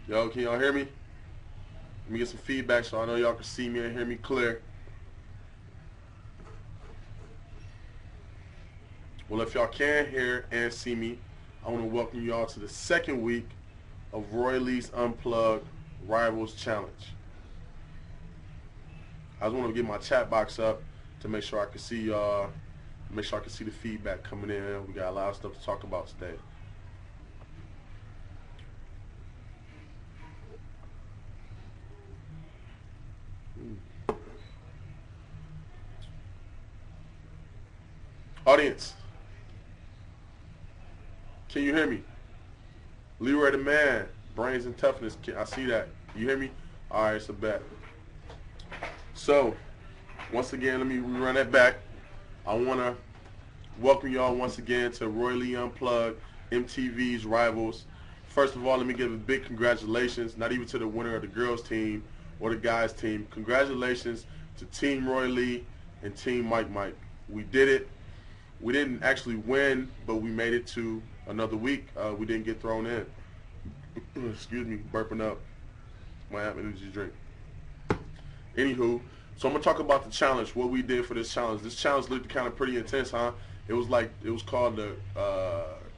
Yo, can y'all hear me? Let me get some feedback so I know y'all can see me and hear me clear. Well, if y'all can hear and see me, I want to welcome y'all to the second week of Roylee's Unplugged Rivals Challenge. I just want to get my chat box up to make sure I can see y'all, make sure I can see the feedback coming in. We got a lot of stuff to talk about today. Audience, can you hear me? Leroy the man, brains and toughness. I see that. You hear me? All right, it's a bet. So, once again, let me run that back. I want to welcome y'all once again to Roylee Unplugged, MTV's Rivals. First of all, let me give a big congratulations, not even to the winner of the girls team or the guys team. Congratulations to Team Roylee and Team Mike Mike. We did it. We didn't actually win, but we made it to another week. We didn't get thrown in. Excuse me, burping up my energy drink. Anywho, so I'm gonna talk about the challenge, what we did for this challenge. This challenge looked kind of pretty intense, huh? It was called the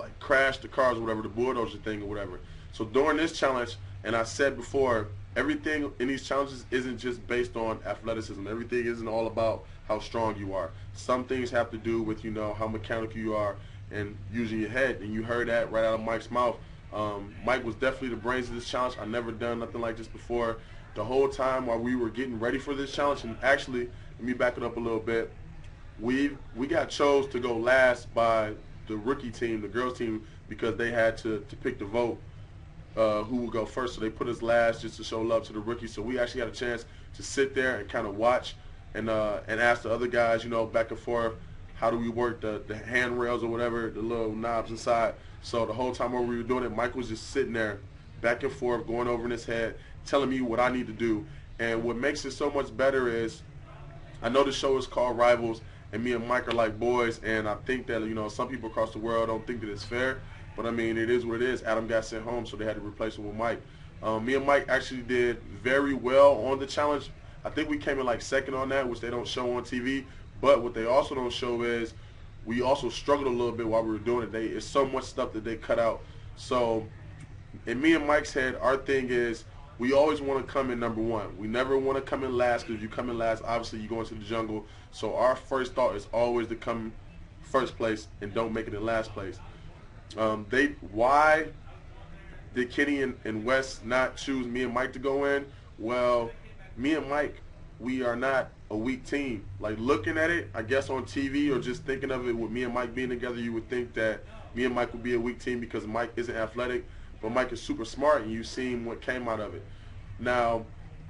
like crash the cars or whatever, the bulldozer thing or whatever. So during this challenge, and I said before, everything in these challenges isn't just based on athleticism. Everything isn't all about how strong you are. Some things have to do with, you know, how mechanical you are and using your head. And you heard that right out of Mike's mouth. Mike was definitely the brains of this challenge. I've never done nothing like this before. The whole time while we were getting ready for this challenge, and actually, let me back it up a little bit. We got chose to go last by the rookie team, the girls team, because they had to pick the vote who would go first. So they put us last just to show love to the rookies. So we actually had a chance to sit there and kind of watch and ask the other guys, you know, back and forth, how do we work the handrails or whatever, the little knobs inside. So the whole time while we were doing it, Mike was just sitting there back and forth, going over in his head, telling me what I need to do. And what makes it so much better is, I know the show is called Rivals, and me and Mike are like boys, and I think that, you know, some people across the world don't think that it's fair, but I mean, it is what it is. Adam got sent home, so they had to replace him with Mike. Me and Mike actually did very well on the challenge. I think we came in like second on that, which they don't show on TV, but what they also don't show is we also struggled a little bit while we were doing it. It's so much stuff that they cut out. So in me and Mike's head, our thing is we always want to come in number one. We never want to come in last, because if you come in last, obviously you go into the jungle. So our first thought is always to come first place and don't make it in last place. Why did Kenny and Wes not choose me and Mike to go in? Well, me and Mike, we are not a weak team. Like, looking at it, I guess on TV or just thinking of it with me and Mike being together, you would think that me and Mike would be a weak team because Mike isn't athletic, but Mike is super smart, and you've seen what came out of it. Now,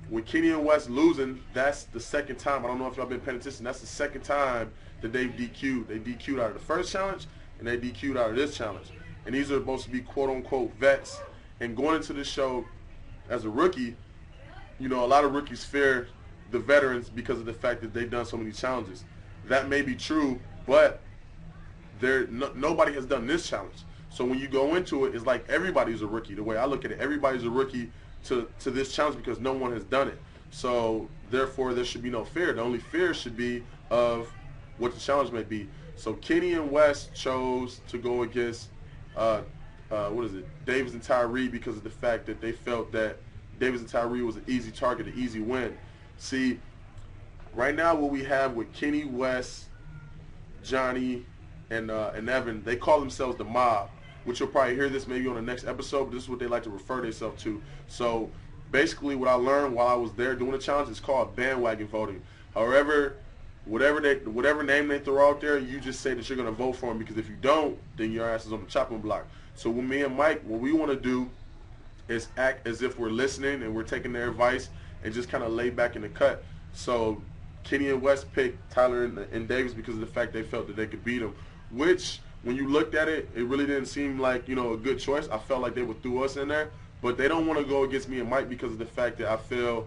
with Kenny and Wes losing, that's the second time. I don't know if y'all been paying attention. That's the second time that they've DQ'd. They DQ'd out of the first challenge, and they DQ'd out of this challenge. And these are supposed to be quote-unquote vets. And going into this show as a rookie, you know, a lot of rookies fear the veterans because of the fact that they've done so many challenges. That may be true, but nobody has done this challenge. So when you go into it, it's like everybody's a rookie. The way I look at it, everybody's a rookie to this challenge because no one has done it. So therefore, there should be no fear. The only fear should be of what the challenge may be. So Kenny and Wes chose to go against Davis and Tyree, because of the fact that they felt that Davis and Tyree was an easy target, an easy win. See, right now what we have with Kenny, Wes, Johnny, and Evan, they call themselves the Mob, which you'll probably hear this maybe on the next episode, but this is what they like to refer themselves to. So basically what I learned while I was there doing the challenge is called bandwagon voting. However, whatever name they throw out there, you just say that you're going to vote for them, because if you don't, then your ass is on the chopping block. So with me and Mike, what we want to do is act as if we're listening and we're taking their advice and just kind of lay back in the cut. So Kenny and West picked Tyler and Davis because of the fact they felt that they could beat them, which when you looked at it, it really didn't seem like, you know, a good choice. I felt like they would throw us in there, but they don't want to go against me and Mike because of the fact that I feel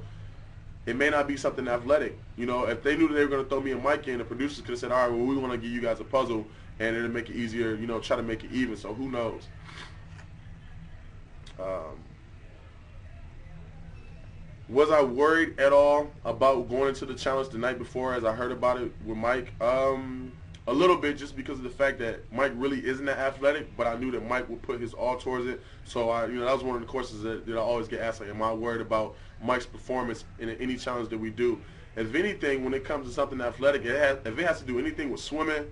it may not be something athletic. You know, if they knew that they were going to throw me and Mike in, the producers could have said, all right, well, we want to give you guys a puzzle, and it'll make it easier, you know, try to make it even. So who knows? Was I worried at all about going into the challenge the night before as I heard about it with Mike? A little bit, just because of the fact that Mike really isn't that athletic, but I knew that Mike would put his all towards it. So that was one of the questions that I always get asked, like, am I worried about Mike's performance in any challenge that we do? If anything, when it comes to something athletic, if it has to do anything with swimming,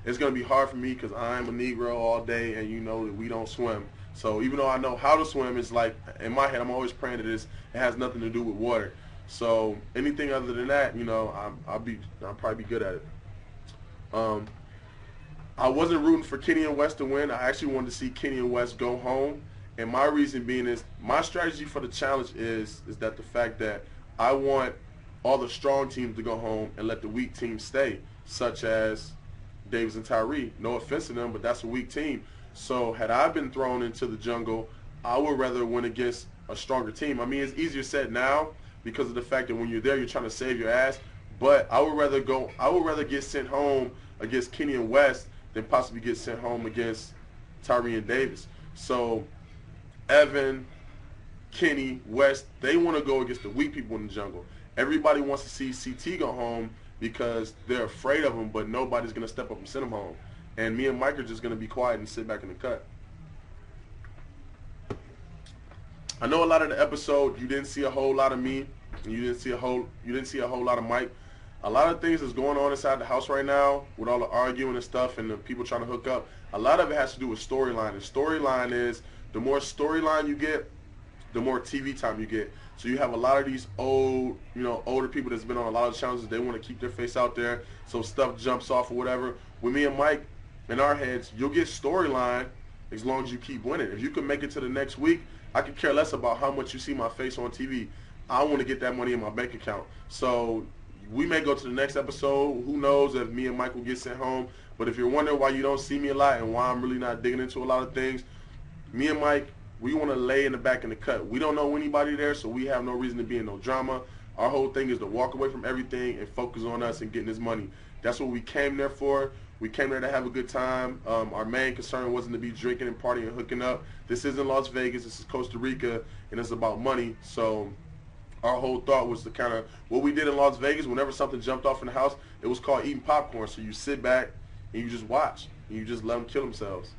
it's going to be hard for me because I'm a Negro all day, and you know that we don't swim. So even though I know how to swim, it's like, in my head, I'm always praying that it has nothing to do with water. So anything other than that, I'll probably be good at it. I wasn't rooting for Kenny and West to win. I actually wanted to see Kenny and West go home. And my reason being is, my strategy for the challenge is that the fact that I want all the strong teams to go home and let the weak teams stay, such as Davis and Tyree. No offense to them, but that's a weak team. So had I been thrown into the jungle, I would rather win against a stronger team. I mean, it's easier said now because of the fact that when you're there, you're trying to save your ass. But I would rather get sent home against Kenny and West than possibly get sent home against Tyree and Davis. So Evan, Kenny, West, they want to go against the weak people in the jungle. Everybody wants to see CT go home because they're afraid of him, but nobody's going to step up and send him home. And me and Mike are just going to be quiet and sit back in the cut. I know a lot of the episode you didn't see a whole lot of me, and you didn't see a whole lot of Mike. A lot of things that's going on inside the house right now with all the arguing and stuff and the people trying to hook up. A lot of it has to do with storyline. And storyline is, the more storyline you get, the more TV time you get. So you have a lot of these older people that's been on a lot of challenges. They want to keep their face out there, so stuff jumps off or whatever. With me and Mike, in our heads, you'll get storyline as long as you keep winning. If you can make it to the next week, I could care less about how much you see my face on TV. I want to get that money in my bank account. So we may go to the next episode. Who knows if me and Mike will get sent home. But if you're wondering why you don't see me a lot and why I'm really not digging into a lot of things, me and Mike, we want to lay in the back in the cut. We don't know anybody there, so we have no reason to be in no drama. Our whole thing is to walk away from everything and focus on us and getting this money. That's what we came there for. We came there to have a good time. Our main concern wasn't to be drinking and partying and hooking up. This isn't Las Vegas. This is Costa Rica, and it's about money. So our whole thought was to kind of, what we did in Las Vegas, whenever something jumped off in the house, it was called eating popcorn. So you sit back and you just watch, and you just let them kill themselves.